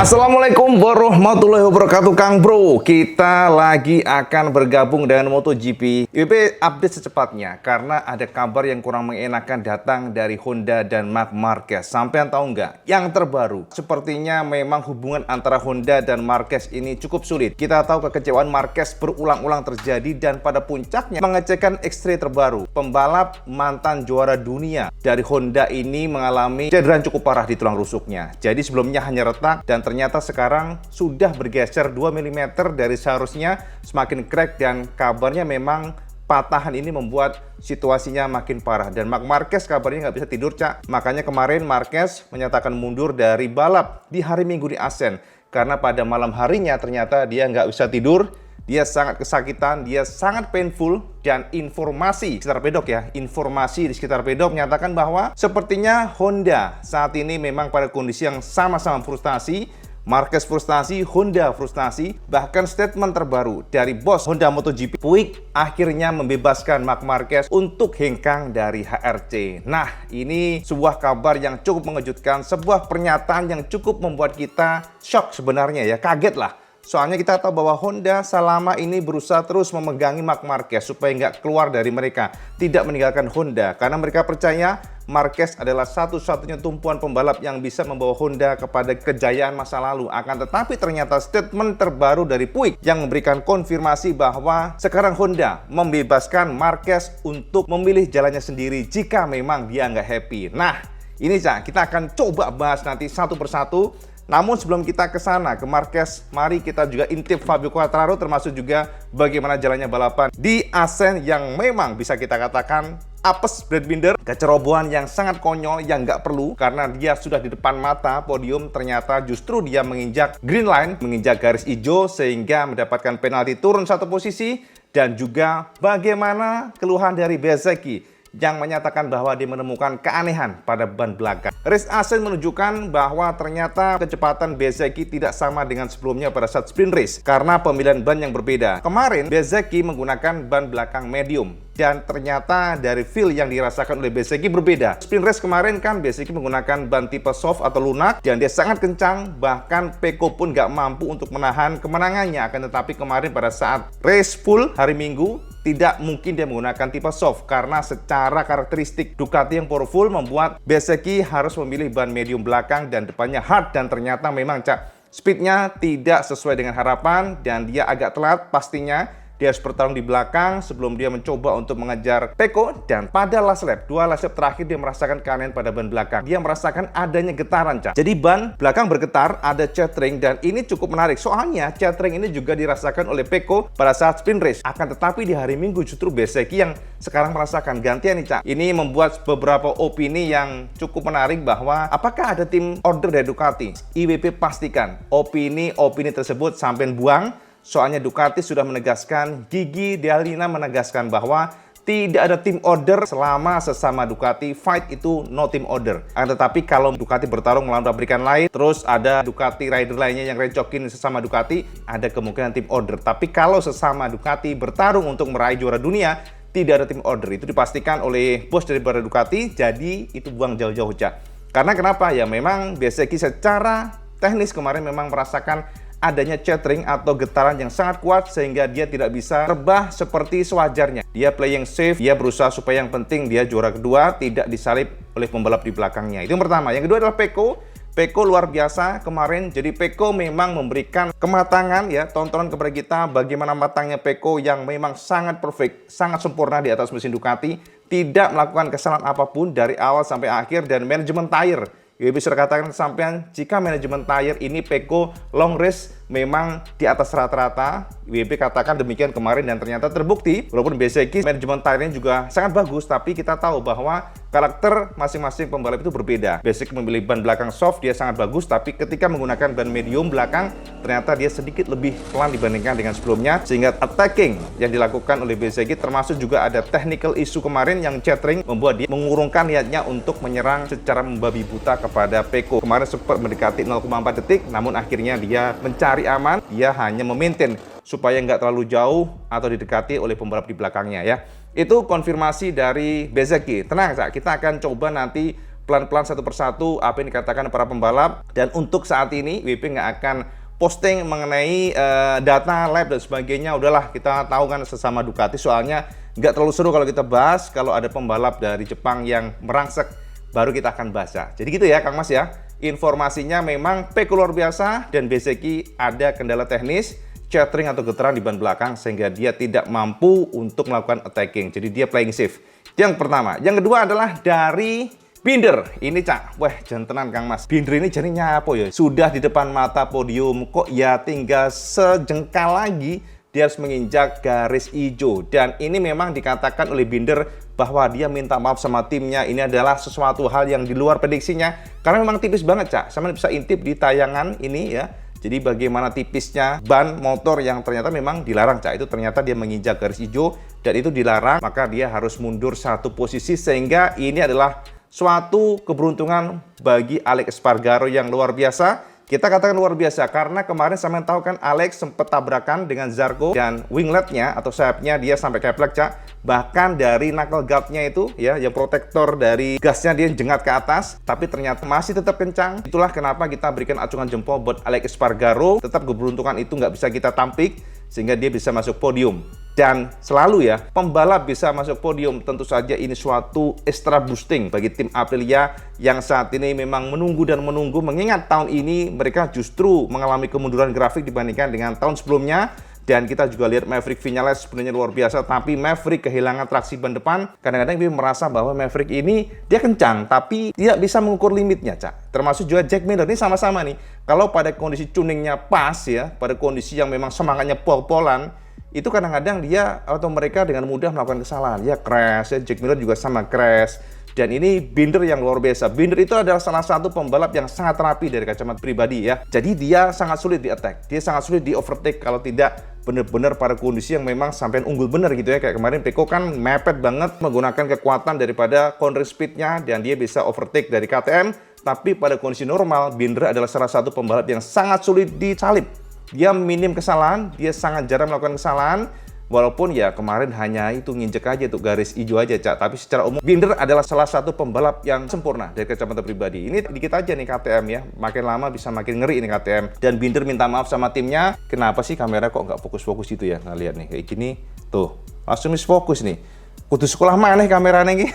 Assalamualaikum warahmatullahi wabarakatuh, Kang Bro. Kita lagi akan bergabung dengan MotoGP. IWP update secepatnya karena ada kabar yang kurang mengenakan datang dari Honda dan Marc Marquez. Sampean tahu nggak? Yang terbaru, sepertinya memang hubungan antara Honda dan Marquez ini cukup sulit. Kita tahu kekecewaan Marquez berulang-ulang terjadi dan pada puncaknya pengecekan X-ray terbaru, pembalap mantan juara dunia dari Honda ini mengalami cedera cukup parah di tulang rusuknya. Jadi sebelumnya hanya retak dan ternyata sekarang sudah bergeser 2 mm dari seharusnya, semakin crack, dan kabarnya memang patahan ini membuat situasinya makin parah. Dan Marc Marquez kabarnya nggak bisa tidur, Cak. Makanya kemarin Marquez menyatakan mundur dari balap di hari Minggu di Assen. Karena pada malam harinya ternyata dia nggak bisa tidur, dia sangat kesakitan, dia sangat painful. Dan informasi sekitar pedok informasi di sekitar pedok menyatakan bahwa sepertinya Honda saat ini memang pada kondisi yang sama-sama frustasi. Marquez frustasi, Honda frustasi. Bahkan statement terbaru dari bos Honda MotoGP, Puig, akhirnya membebaskan Marc Marquez untuk hengkang dari HRC. Nah, ini sebuah kabar yang cukup mengejutkan, sebuah pernyataan yang cukup membuat kita shock sebenarnya ya, kaget lah. Soalnya kita tahu bahwa Honda selama ini berusaha terus memegangi Marc Marquez supaya nggak keluar dari mereka, tidak meninggalkan Honda. Karena mereka percaya Marquez adalah satu-satunya tumpuan pembalap yang bisa membawa Honda kepada kejayaan masa lalu. Akan tetapi ternyata statement terbaru dari Puig yang memberikan konfirmasi bahwa sekarang Honda membebaskan Marquez untuk memilih jalannya sendiri jika memang dia nggak happy. Nah, ini Cak, kita akan coba bahas nanti satu persatu. Namun sebelum kita ke sana, ke Marquez, mari kita juga intip Fabio Quartararo, termasuk juga bagaimana jalannya balapan di Assen yang memang bisa kita katakan apes Brad, kecerobohan yang sangat konyol yang nggak perlu karena dia sudah di depan mata podium, ternyata justru dia menginjak green line, menginjak garis hijau sehingga mendapatkan penalti turun satu posisi. Dan juga bagaimana keluhan dari Bezzecchi yang menyatakan bahwa dia menemukan keanehan pada ban belakang. Race Assen menunjukkan bahwa ternyata kecepatan Bezzecchi tidak sama dengan sebelumnya pada saat sprint race karena pemilihan ban yang berbeda. Kemarin Bezzecchi menggunakan ban belakang medium dan ternyata dari feel yang dirasakan oleh Bezzecchi berbeda. Sprint race kemarin kan Bezzecchi menggunakan ban tipe soft atau lunak dan dia sangat kencang, bahkan Pecco pun nggak mampu untuk menahan kemenangannya. Akan tetapi kemarin pada saat race full hari Minggu, tidak mungkin dia menggunakan tipe soft karena secara karakteristik Ducati yang powerful membuat Bezzecchi harus memilih ban medium belakang dan depannya hard. Dan ternyata memang Cak, speednya tidak sesuai dengan harapan dan dia agak telat. Pastinya dia harus bertarung di belakang sebelum dia mencoba untuk mengejar Pecco. Dan pada last lap, dua last lap terakhir dia merasakan keanehan pada ban belakang. Dia merasakan adanya getaran, Cak. Jadi ban belakang bergetar, ada chattering, dan ini cukup menarik. Soalnya chattering ini juga dirasakan oleh Pecco pada saat sprint race. Akan tetapi di hari Minggu justru Bezzecchi yang sekarang merasakan gantian nih, Cak. Ini membuat beberapa opini yang cukup menarik bahwa apakah ada tim order dari Ducati? IWP pastikan opini tersebut sampai buang. Soalnya Ducati sudah menegaskan, Gigi D'Alina menegaskan bahwa tidak ada tim order selama sesama Ducati fight itu no team order. Tetapi kalau Ducati bertarung melawan pabrikan lain, terus ada Ducati rider lainnya yang recokin sesama Ducati, ada kemungkinan tim order. Tapi kalau sesama Ducati bertarung untuk meraih juara dunia, tidak ada tim order. Itu dipastikan oleh bos daripada Ducati, jadi itu buang jauh-jauh, Cak. Karena kenapa? Ya memang Bezzecchi secara teknis kemarin memang merasakan adanya chattering atau getaran yang sangat kuat sehingga dia tidak bisa rebah seperti sewajarnya. Dia playing safe, dia berusaha supaya yang penting dia juara kedua, tidak disalip oleh pembalap di belakangnya. Itu yang pertama. Yang kedua adalah Pecco. Pecco luar biasa kemarin. Jadi Pecco memang memberikan kematangan ya, tontonan kepada kita bagaimana matangnya Pecco yang memang sangat perfect, sangat sempurna di atas mesin Ducati, tidak melakukan kesalahan apapun dari awal sampai akhir. Dan manajemen tire, IWP sudah katakan sampean, jika manajemen tire ini Pecco long race memang di atas rata-rata. IWP katakan demikian kemarin dan ternyata terbukti. Walaupun Bezzecchi manajemen tire-nya juga sangat bagus, tapi kita tahu bahwa karakter masing-masing pembalap itu berbeda. Bezzecchi memilih ban belakang soft, dia sangat bagus, tapi ketika menggunakan ban medium belakang, ternyata dia sedikit lebih pelan dibandingkan dengan sebelumnya, sehingga attacking yang dilakukan oleh Bezzecchi, termasuk juga ada technical issue kemarin yang chattering, membuat dia mengurungkan niatnya untuk menyerang secara membabi buta kepada Pecco. Kemarin sempat mendekati 0,4 detik, namun akhirnya dia mencari aman, dia hanya memaintain supaya nggak terlalu jauh atau didekati oleh pembalap di belakangnya ya. Itu konfirmasi dari Bezzecchi. Tenang, Cak, kita akan coba nanti pelan-pelan satu persatu apa yang dikatakan para pembalap. Dan untuk saat ini WP nggak akan posting mengenai data lap dan sebagainya. Udahlah, kita tahu kan sesama Ducati, soalnya nggak terlalu seru kalau kita bahas. Kalau ada pembalap dari Jepang yang merangsek, baru kita akan bahas. Jadi gitu ya Kang Mas ya. Informasinya memang Pecco luar biasa dan Bezzecchi ada kendala teknis, chattering atau getaran di ban belakang sehingga dia tidak mampu untuk melakukan attacking. Jadi dia playing safe. Yang pertama. Yang kedua adalah dari Binder. Ini Cak, wah jantenan Kang Mas. Binder ini jadi nyapo ya. Sudah di depan mata podium, kok ya tinggal sejengkal lagi dia harus menginjak garis hijau. Dan ini memang dikatakan oleh Binder bahwa dia minta maaf sama timnya. Ini adalah sesuatu hal yang di luar prediksinya. Karena memang tipis banget Cak. Sama bisa intip di tayangan ini ya. Jadi bagaimana tipisnya ban motor yang ternyata memang dilarang Cak. Itu ternyata dia menginjak garis hijau dan itu dilarang. Maka dia harus mundur satu posisi sehingga ini adalah suatu keberuntungan bagi Alex Espargaro yang luar biasa. Kita katakan luar biasa karena kemarin sampean tahu kan Alex sempat tabrakan dengan Zarco dan wingletnya atau sayapnya dia sampai keplek Cak. Bahkan dari knuckle guard-nya itu ya, yang protektor dari gasnya dia jengat ke atas, tapi ternyata masih tetap kencang. Itulah kenapa kita berikan acungan jempol buat Alex Espargaro. Tetap keberuntungan itu nggak bisa kita tampik sehingga dia bisa masuk podium. Dan selalu ya, pembalap bisa masuk podium, tentu saja ini suatu extra boosting bagi tim Aprilia yang saat ini memang menunggu dan menunggu, mengingat tahun ini mereka justru mengalami kemunduran grafik dibandingkan dengan tahun sebelumnya. Dan kita juga lihat Maverick Viñales sebenarnya luar biasa, tapi Maverick kehilangan traksi ban depan. Kadang-kadang dia merasa bahwa Maverick ini dia kencang, tapi tidak bisa mengukur limitnya Cak. Termasuk juga Jack Miller ini sama-sama nih. Kalau pada kondisi tuningnya pas ya, pada kondisi yang memang semangatnya pol-polan, itu kadang-kadang dia atau mereka dengan mudah melakukan kesalahan. Ya crash, ya Jack Miller juga sama crash. Dan ini Binder yang luar biasa. Binder itu adalah salah satu pembalap yang sangat rapi dari kacamata pribadi ya. Jadi dia sangat sulit di attack. Dia sangat sulit di overtake kalau tidak benar-benar pada kondisi yang memang sampai unggul benar gitu ya. Kayak kemarin Pecco kan mepet banget menggunakan kekuatan daripada corner speednya dan dia bisa overtake dari KTM. Tapi pada kondisi normal, Binder adalah salah satu pembalap yang sangat sulit disalip. Dia minim kesalahan, dia sangat jarang melakukan kesalahan. Walaupun ya kemarin hanya itu nginjek aja tuh garis hijau aja Cak. Tapi secara umum Binder adalah salah satu pembalap yang sempurna dari kacamata pribadi. Ini dikit aja nih KTM ya. Makin lama bisa makin ngeri ini KTM. Dan Binder minta maaf sama timnya. Kenapa sih kamera kok nggak fokus-fokus itu ya? Nah lihat nih kayak gini. Tuh langsung misfokus nih. Kudu sekolah mana kameranya ini?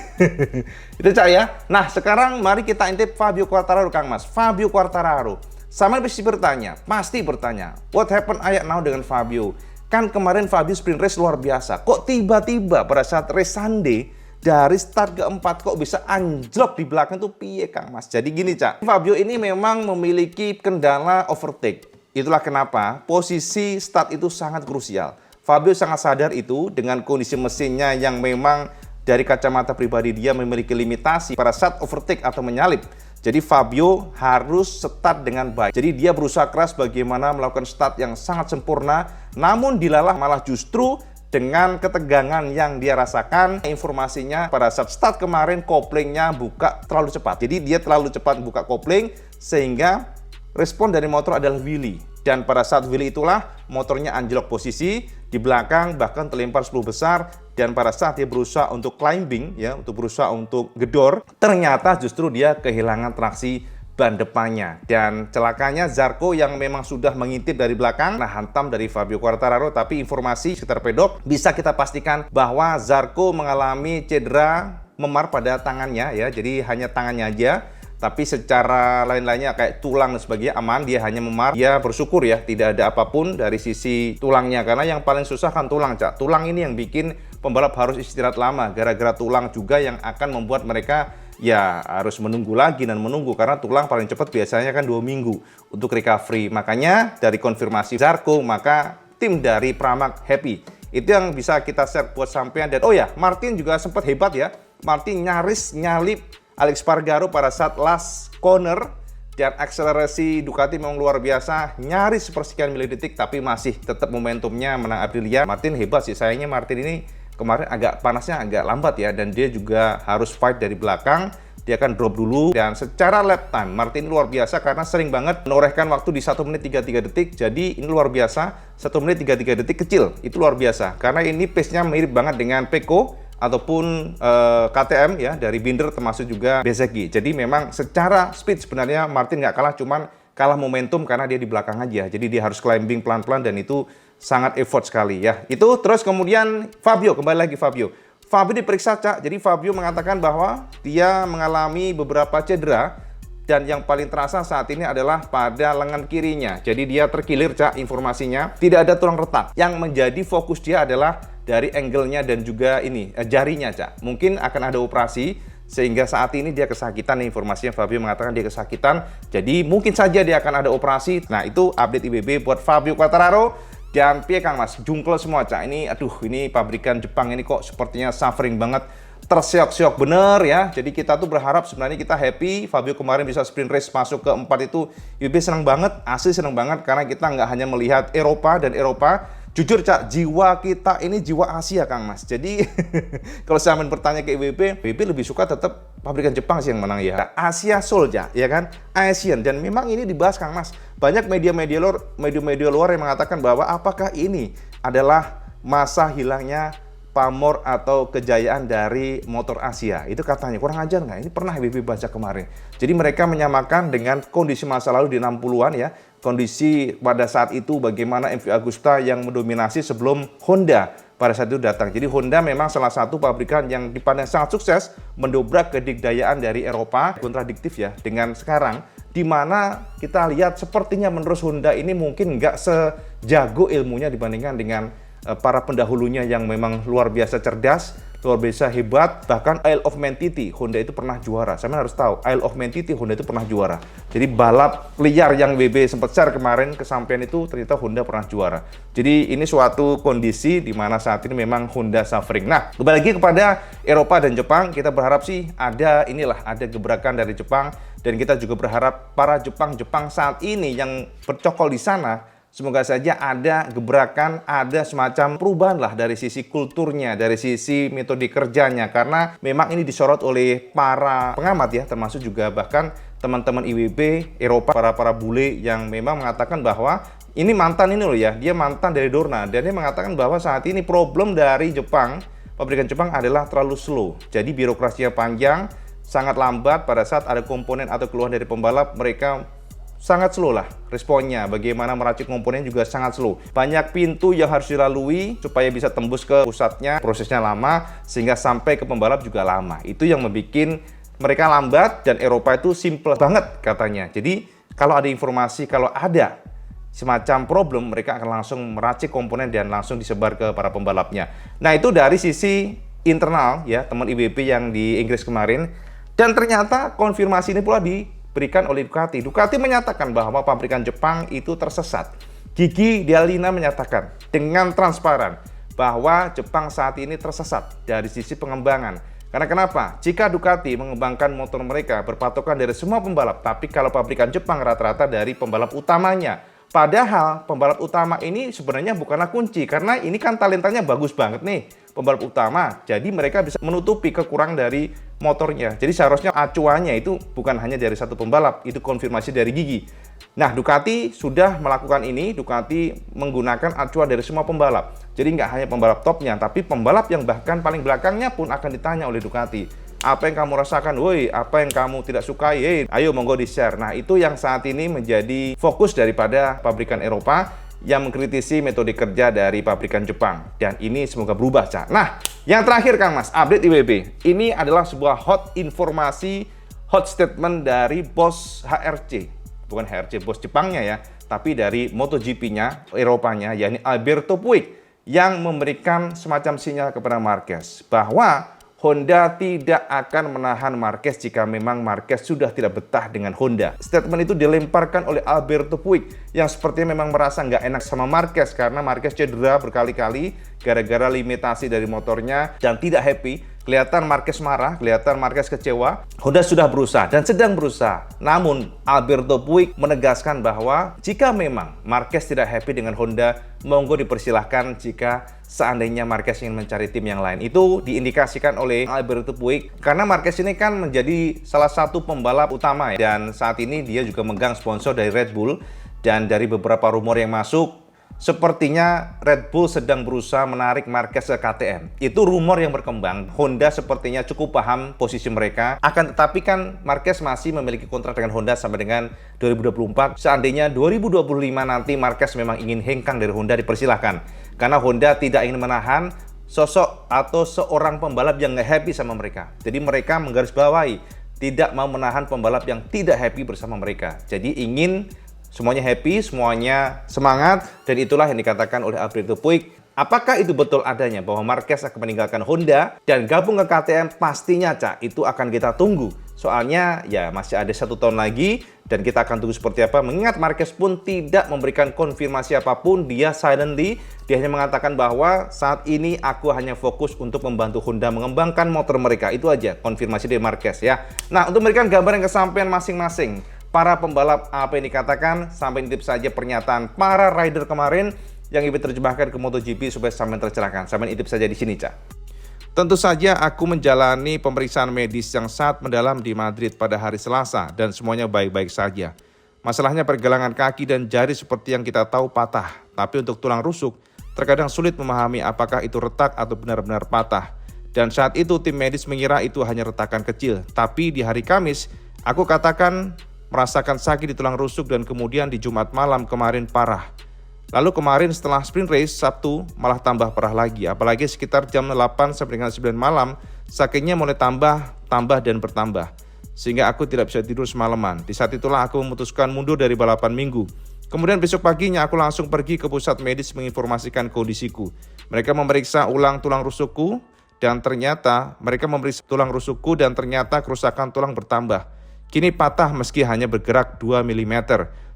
Itu Cak ya. Nah sekarang mari kita intip Fabio Quartararo Kang Mas. Fabio Quartararo. Sama pasti bertanya. What happened ayak now dengan Fabio? Kan kemarin Fabio sprint race luar biasa. Kok tiba-tiba pada saat race Sunday dari start keempat kok bisa anjlok di belakang tuh piye Kang Mas? Jadi gini Cak, Fabio ini memang memiliki kendala overtake. Itulah kenapa posisi start itu sangat krusial. Fabio sangat sadar itu dengan kondisi mesinnya yang memang dari kacamata pribadi dia memiliki limitasi pada saat overtake atau menyalip. Jadi Fabio harus start dengan baik. Jadi dia berusaha keras bagaimana melakukan start yang sangat sempurna. Namun dilalah malah justru dengan ketegangan yang dia rasakan. Informasinya pada saat start kemarin koplingnya buka terlalu cepat. Jadi dia terlalu cepat buka kopling sehingga respon dari motor adalah wheelie. Dan pada saat wheelie itulah motornya anjlok posisi di belakang bahkan terlempar 10 besar. Dan pada saat dia berusaha untuk climbing ya, untuk berusaha untuk gedor, ternyata justru dia kehilangan traksi ban depannya. Dan celakanya Zarco yang memang sudah mengintip dari belakang, nah hantam dari Fabio Quartararo. Tapi informasi sekitar pedok bisa kita pastikan bahwa Zarco mengalami cedera memar pada tangannya ya, jadi hanya tangannya aja. Tapi secara lain-lainnya kayak tulang dan sebagainya aman, dia hanya memar. Dia bersyukur ya tidak ada apapun dari sisi tulangnya, karena yang paling susah kan tulang Cak. Tulang ini yang bikin pembalap harus istirahat lama, gara-gara tulang juga yang akan membuat mereka ya harus menunggu lagi dan menunggu, karena tulang paling cepat biasanya kan 2 minggu untuk recovery. Makanya dari konfirmasi Zarco, maka tim dari Pramac happy. Itu yang bisa kita share buat sampean. Dan oh ya, Martin juga sempat hebat ya. Martin nyaris nyalip Alex Espargaro pada saat last corner. Dan akselerasi Ducati memang luar biasa, nyaris sepersekian milidetik, tapi masih tetap momentumnya menang Aprilia. Martin hebat sih, sayangnya Martin ini kemarin agak panasnya agak lambat ya, dan dia juga harus fight dari belakang. Dia akan drop dulu, dan secara lap time Martin luar biasa karena sering banget menorehkan waktu di 1 menit 33 detik. Jadi ini luar biasa, 1 menit 33 detik kecil, itu luar biasa. Karena ini pace-nya mirip banget dengan Pecco ataupun KTM ya dari Binder termasuk juga Bezzecchi. Jadi memang secara speed sebenarnya Martin nggak kalah, cuman kalah momentum karena dia di belakang aja. Jadi dia harus climbing pelan-pelan dan itu sangat effort sekali ya. Itu terus kemudian Fabio, kembali lagi Fabio. Fabio diperiksa, Cak. Jadi Fabio mengatakan bahwa dia mengalami beberapa cedera dan yang paling terasa saat ini adalah pada lengan kirinya. Jadi dia terkilir, Cak, informasinya. Tidak ada tulang retak. Yang menjadi fokus dia adalah dari angle-nya dan juga ini jarinya, Cak. Mungkin akan ada operasi sehingga saat ini dia kesakitan. Informasinya Fabio mengatakan dia kesakitan. Jadi mungkin saja dia akan ada operasi. Nah, itu update IWB buat Fabio Quartararo. Dan piye Kang Mas, jungkel semua, Cak. Ini aduh, ini pabrikan Jepang ini kok sepertinya suffering banget. Terseok-seok bener ya. Jadi kita tuh berharap, sebenarnya kita happy Fabio kemarin bisa sprint race masuk ke 4 itu. IWB senang banget, asli senang banget karena kita nggak hanya melihat Eropa dan Eropa. Jujur, Cak, jiwa kita ini jiwa Asia, Kang Mas. Jadi kalau saya bertanya ke IWB lebih suka tetap pabrikan Jepang sih yang menang ya. Asia Soul, Cak, ya kan? Asian. Dan memang ini dibahas, Kang Mas. Banyak media-media luar yang mengatakan bahwa apakah ini adalah masa hilangnya pamor atau kejayaan dari motor Asia. Itu katanya, kurang ajar nggak? Ini pernah IWB baca kemarin. Jadi mereka menyamakan dengan kondisi masa lalu di 60-an ya. Kondisi pada saat itu bagaimana MV Agusta yang mendominasi sebelum Honda pada saat itu datang. Jadi Honda memang salah satu pabrikan yang dipandang sangat sukses mendobrak kedikdayaan dari Eropa. Kontradiktif ya dengan sekarang, di mana kita lihat sepertinya menerus Honda ini mungkin nggak sejago ilmunya dibandingkan dengan para pendahulunya yang memang luar biasa cerdas, luar biasa hebat. Bahkan Isle of Man Titi, Honda itu pernah juara. Saya harus tahu, Isle of Man Titi, Honda itu pernah juara. Jadi balap liar yang WB sempat share kemarin kesampaian itu, ternyata Honda pernah juara. Jadi ini suatu kondisi di mana saat ini memang Honda suffering. Nah, kembali lagi kepada Eropa dan Jepang, kita berharap sih ada gebrakan dari Jepang. Dan kita juga berharap para Jepang saat ini yang bercokol di sana, semoga saja ada gebrakan, ada semacam perubahan lah dari sisi kulturnya, dari sisi metode kerjanya. Karena memang ini disorot oleh para pengamat ya, termasuk juga bahkan teman-teman IWB Eropa, para bule yang memang mengatakan bahwa ini mantan ini loh ya, dia mantan dari Dorna. Dan dia mengatakan bahwa saat ini problem dari Jepang, pabrikan Jepang adalah terlalu slow. Jadi birokrasinya panjang, sangat lambat. Pada saat ada komponen atau keluhan dari pembalap, mereka sangat slow lah responnya. Bagaimana meracik komponen juga sangat slow. Banyak pintu yang harus dilalui supaya bisa tembus ke pusatnya. Prosesnya lama sehingga sampai ke pembalap juga lama. Itu yang membuat mereka lambat dan Eropa itu simple banget katanya. Jadi kalau ada informasi, kalau ada semacam problem, mereka akan langsung meracik komponen dan langsung disebar ke para pembalapnya. Nah, itu dari sisi internal ya, teman IWB yang di Inggris kemarin. Dan ternyata konfirmasi ini pula diberikan oleh Ducati. Ducati menyatakan bahwa pabrikan Jepang itu tersesat. Gigi D'Alina menyatakan dengan transparan bahwa Jepang saat ini tersesat dari sisi pengembangan. Karena kenapa? Jika Ducati mengembangkan motor mereka berpatokan dari semua pembalap, tapi kalau pabrikan Jepang rata-rata dari pembalap utamanya. Padahal pembalap utama ini sebenarnya bukanlah kunci, karena ini kan talentanya bagus banget nih pembalap utama. Jadi mereka bisa menutupi kekurangan dari motornya. Jadi seharusnya acuannya itu bukan hanya dari satu pembalap, itu konfirmasi dari Gigi. Nah, Ducati sudah melakukan ini. Ducati menggunakan acuan dari semua pembalap. Jadi nggak hanya pembalap topnya, tapi pembalap yang bahkan paling belakangnya pun akan ditanya oleh Ducati. Apa yang kamu rasakan? Woi, apa yang kamu tidak sukai? Ayo monggo di-share. Nah, itu yang saat ini menjadi fokus daripada pabrikan Eropa yang mengkritisi metode kerja dari pabrikan Jepang. Dan ini semoga berubah, Cak. Nah, yang terakhir Kang Mas, update IWB. Ini adalah sebuah hot informasi, hot statement dari bos HRC. Bukan HRC bos Jepangnya ya, tapi dari MotoGP-nya, Eropanya, yakni Alberto Puig, yang memberikan semacam sinyal kepada Marquez bahwa Honda tidak akan menahan Marquez jika memang Marquez sudah tidak betah dengan Honda. Statement itu dilemparkan oleh Alberto Puig yang sepertinya memang merasa nggak enak sama Marquez karena Marquez cedera berkali-kali gara-gara limitasi dari motornya dan tidak happy. Kelihatan Marquez marah, kelihatan Marquez kecewa. Honda sudah berusaha dan sedang berusaha. Namun Alberto Puig menegaskan bahwa jika memang Marquez tidak happy dengan Honda, monggo dipersilahkan jika seandainya Marquez ingin mencari tim yang lain. Itu diindikasikan oleh Alberto Puig karena Marquez ini kan menjadi salah satu pembalap utama ya. Dan saat ini dia juga megang sponsor dari Red Bull. Dan dari beberapa rumor yang masuk, sepertinya Red Bull sedang berusaha menarik Marquez ke KTM. Itu rumor yang berkembang. Honda sepertinya cukup paham posisi mereka. Akan tetapi kan Marquez masih memiliki kontrak dengan Honda sampai dengan 2024. Seandainya 2025 nanti Marquez memang ingin hengkang dari Honda, dipersilahkan. Karena Honda tidak ingin menahan sosok atau seorang pembalap yang nggak happy sama mereka. Jadi mereka menggarisbawahi tidak mau menahan pembalap yang tidak happy bersama mereka. Jadi ingin semuanya happy, semuanya semangat, dan itulah yang dikatakan oleh Alberto Puig. Apakah itu betul adanya bahwa Marquez akan meninggalkan Honda dan gabung ke KTM? Pastinya, Cak, itu akan kita tunggu. Soalnya ya masih ada 1 tahun lagi dan kita akan tunggu seperti apa. Mengingat Marquez pun tidak memberikan konfirmasi apapun, dia silently, dia hanya mengatakan bahwa saat ini aku hanya fokus untuk membantu Honda mengembangkan motor mereka. Itu aja konfirmasi dari Marquez ya. Nah, untuk memberikan gambaran kesampaian masing-masing para pembalap apa yang dikatakan, sampai nitip saja pernyataan para rider kemarin yang Ibe terjemahkan ke MotoGP supaya sampai tercerahkan. Sampai nitip saja di sini, Cak. Tentu saja aku menjalani pemeriksaan medis yang sangat mendalam di Madrid pada hari Selasa dan semuanya baik-baik saja. Masalahnya pergelangan kaki dan jari seperti yang kita tahu patah, tapi untuk tulang rusuk terkadang sulit memahami apakah itu retak atau benar-benar patah. Dan saat itu tim medis mengira itu hanya retakan kecil, tapi di hari Kamis aku katakan merasakan sakit di tulang rusuk dan kemudian di Jumat malam kemarin parah. Lalu kemarin setelah sprint race Sabtu malah tambah parah lagi, apalagi sekitar jam 8 sampai dengan 9 malam sakitnya mulai tambah dan bertambah. Sehingga aku tidak bisa tidur semalaman. Di saat itulah aku memutuskan mundur dari balapan minggu. Kemudian besok paginya aku langsung pergi ke pusat medis menginformasikan kondisiku. Mereka memeriksa ulang tulang rusukku dan ternyata kerusakan tulang bertambah. Kini patah meski hanya bergerak 2 mm.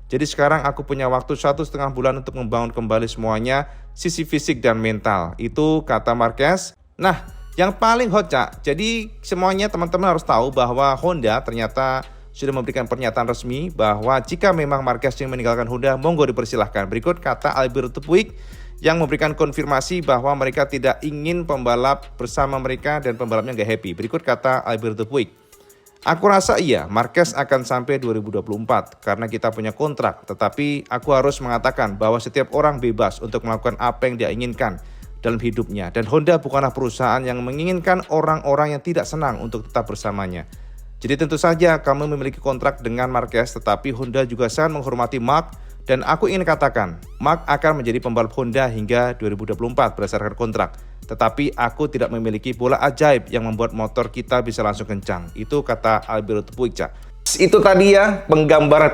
Jadi sekarang aku punya waktu 1,5 bulan untuk membangun kembali semuanya, sisi fisik dan mental. Itu kata Marquez. Nah, yang paling hot, Cak. Jadi semuanya teman-teman harus tahu bahwa Honda ternyata sudah memberikan pernyataan resmi bahwa jika memang Marquez yang meninggalkan Honda, monggo dipersilahkan. Berikut kata Alberto Puig yang memberikan konfirmasi bahwa mereka tidak ingin pembalap bersama mereka dan pembalapnya nggak happy. Berikut kata Alberto Puig. Aku rasa iya, Marquez akan sampai 2024 karena kita punya kontrak. Tetapi aku harus mengatakan bahwa setiap orang bebas untuk melakukan apa yang dia inginkan dalam hidupnya. Dan Honda bukanlah perusahaan yang menginginkan orang-orang yang tidak senang untuk tetap bersamanya. Jadi tentu saja kami memiliki kontrak dengan Marquez, tetapi Honda juga sangat menghormati Mark. Dan aku ingin katakan, Mark akan menjadi pembalap Honda hingga 2024 berdasarkan kontrak. Tetapi aku tidak memiliki bola ajaib yang membuat motor kita bisa langsung kencang. Itu kata Alberto Puig, Cak. Itu tadi ya gambaran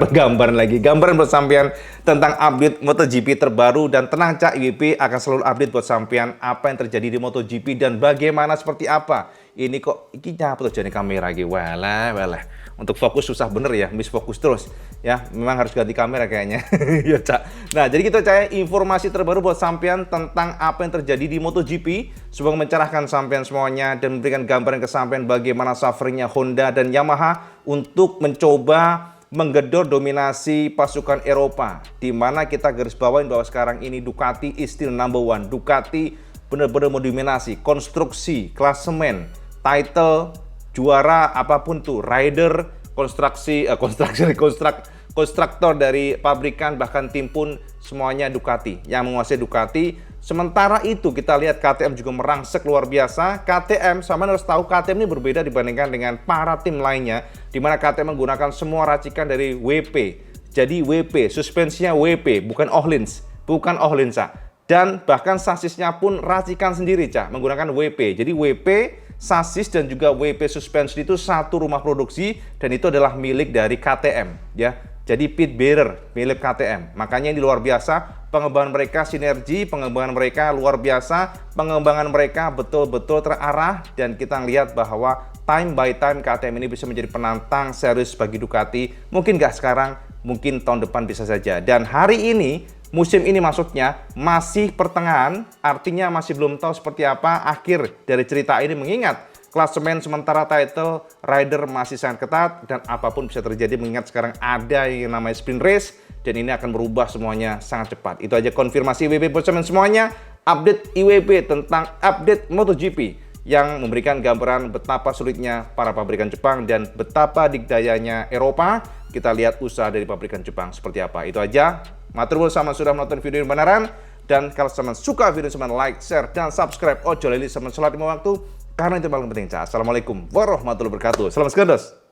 buat sampean tentang update MotoGP terbaru. Dan tenang, Cak, IWP akan selalu update buat sampean apa yang terjadi di MotoGP dan bagaimana seperti apa. Ini kok iki nyapa tuh jadi kamera iki. Walah. Untuk fokus susah bener ya, misfokus terus. Ya, memang harus ganti kamera kayaknya. Ya, Cak. Nah, jadi kita cari informasi terbaru buat sampean tentang apa yang terjadi di MotoGP. Semoga mencerahkan sampean semuanya dan memberikan gambaran ke sampean bagaimana sufferingnya Honda dan Yamaha untuk mencoba menggedor dominasi pasukan Eropa. Di mana kita garis bawain bahwa sekarang ini Ducati is still number one. Ducati benar-benar mendominasi konstruksi, klasemen, title, juara apapun tuh, rider, konstruktor dari pabrikan, bahkan tim pun semuanya Ducati yang menguasai Ducati. Sementara itu kita lihat KTM juga merangsek luar biasa. KTM, sama harus tahu KTM ini berbeda dibandingkan dengan para tim lainnya, di mana KTM menggunakan semua racikan dari WP. Jadi WP, suspensinya WP, bukan Öhlins, Cak. Dan bahkan sasisnya pun racikan sendiri, Cak, menggunakan WP. Jadi WP sasis dan juga WP suspension itu satu rumah produksi dan itu adalah milik dari KTM, ya. Jadi pit bearer milik KTM. Makanya ini luar biasa pengembangan mereka, sinergi pengembangan mereka luar biasa, pengembangan mereka betul-betul terarah dan kita lihat bahwa time by time KTM ini bisa menjadi penantang serius bagi Ducati. Mungkin nggak sekarang, mungkin tahun depan bisa saja. Dan hari ini, musim ini maksudnya masih pertengahan, artinya masih belum tahu seperti apa akhir dari cerita ini, mengingat klasemen sementara title rider masih sangat ketat dan apapun bisa terjadi mengingat sekarang ada yang namanya sprint race dan ini akan berubah semuanya sangat cepat. Itu aja konfirmasi IWP buat semuanya, update IWP tentang update MotoGP yang memberikan gambaran betapa sulitnya para pabrikan Jepang dan betapa dikdayanya Eropa. Kita lihat usaha dari pabrikan Jepang seperti apa. Itu aja. Matur nuwun sama sudah menonton video ini beneran. Dan kalau teman suka video teman like, share, dan subscribe. Ojo lali teman sholat lima waktu, karena itu paling penting. Assalamualaikum warahmatullahi wabarakatuh. Salam sekandos.